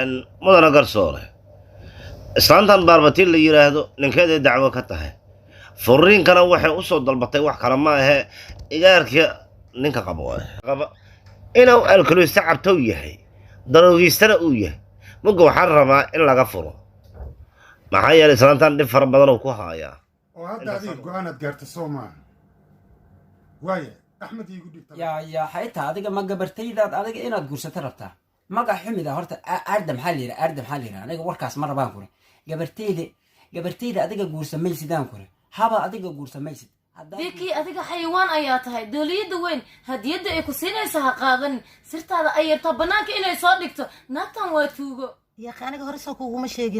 ان مدن قرصوره islaantan baarbatiin la yiraahdo ninkeeda dacwo ka tahay furiinkana waxay u soo dalbatay wax kale ma aha igaarka ninka qaba inuu alkuluus cabtow yahay daroogiistana uu yahay mugo waxaan rabaa in laga furo maxaa yeelay islaantan dhib fara badan oo ku haya oo hadda adiga go'aanad gaartay Soomaaliya waaye Axmed iigu dhigtay يا حيتا adiga ma gabartaydaad adiga inaad guursato rabtaa magac xumida horta aardam xaliira aniga warkaas ma rabaan kure gabartayda adiga guursamaysidaan kure haba adiga guursamaysid biki adiga xayawaan ayaa tahay dawliyada weyn hadiyada ay ku siinaysa ha qaadan sirtaada ay yarta banaanka inay soo dhigto naagtan waa tuugo يا أخي أنا قهرسة وما شيء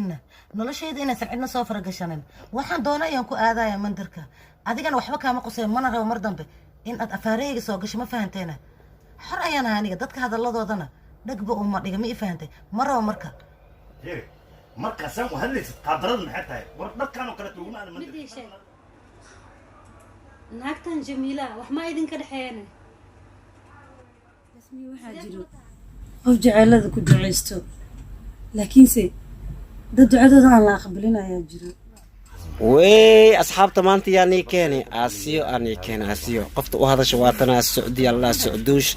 نلا شيء إن سمعنا صفر قشنا وحن دونا ينكو آذايا من دركا أديك أنا وحبك ما قصي ما نرى ومردم به إن أفاريق سوقش ما فهمتينا حر أيانا هاني قدك هذا الله ضدنا نقبل وما نيجي ما فهمتي مرة ومركا marka san u hadlaysid qaadarada maxay tahay war dadkan oo kala duwan aan بدي شيء naagtan jamiila wax ma idin ka dhaxeeyna اسمي waxa jiro qof jaceelada ku duceysto laakiinse dad ducadooda aan la aqbalinayaa jiro way asxaabta maanta yaani keeni asiyo qofta u hadasho waatana Saudi Allah Saudush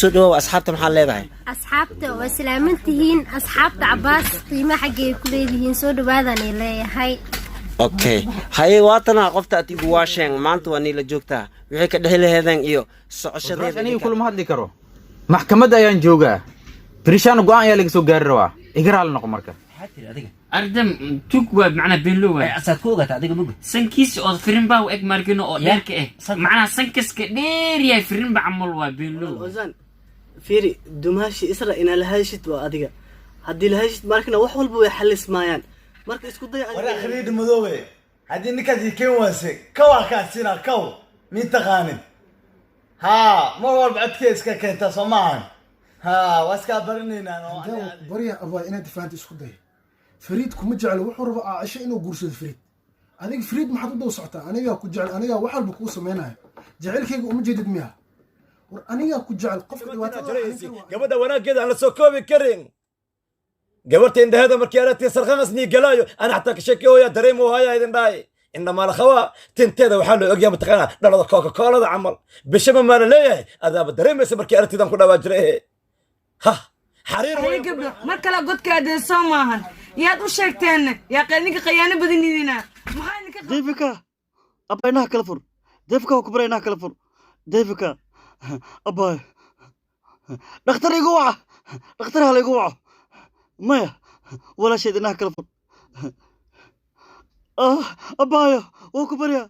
soo dhaw asxaabta maxaa leedahay asxaabta waa salaamantihiin asxaabta Abbas qiimo xagee ku leeyihiin soo dhawaadaan leeyahay okay hay waatana qofta atigu waasheen maanta waa niila joogtaa wixii ka dhaxleeyadan iyo socoshadeeda aniga kulma hadli karo maxkamadda ayaan joogaa بريشان قوان يا لك سو غيروا اغرال نقو marka حاتي adiga ardam tug waa macna beenlo waa asaad ku ogata adiga mugo sankiis oo firin baa eg markino oo dheerka macna sankiska dheer yahay firin baa amal waa beenlo ozan fiiri dumaashi isra ina la hayshid waa adiga hadii la hayshid markina wax walba way xalismayaan marka isku day wara khaliid madoobe hadii ninkaadi keen waase kawa ka sina kaw min taqaanin ha mar walba adkeyska keenta Soomaan ها واسكا برنينا انا بريا ابا انا دفانت اسكو داي فريد كوما جعل وحو ربا عاشه انو غورسد فريد اديك فريد ما حد دو سقطا انيغا كو جعل انيغا wax walba ku sameeyay jaceelkayga uma jeedid miya war aniga ku jacel qofka dhawaatada gabadha wanaageeda aan la soo koobi karin gabarta indhaheeda markii aratay sarqamasni galaayo ana xataa ka sheekeeyo dareemo haya idin dhaay inama la khawa tinteeda waxa loo ogyahay mataqana dhalada Coca-Cola camal bishama ma leeyahay adaaba dareemaysa markii aratidan ku dhawaa jiray ها حرير way gabdho mar kala godkaada soo maahan yaad u sheegteen yaa qeydinka khiyaano badinidina maxaa idinka Devika abayna kala fur Devika ku barayna kala fur Devika abay dhakhtar igu waca dhakhtar hal igu waca maya wala sheedina kala fur abaya oo ku baraya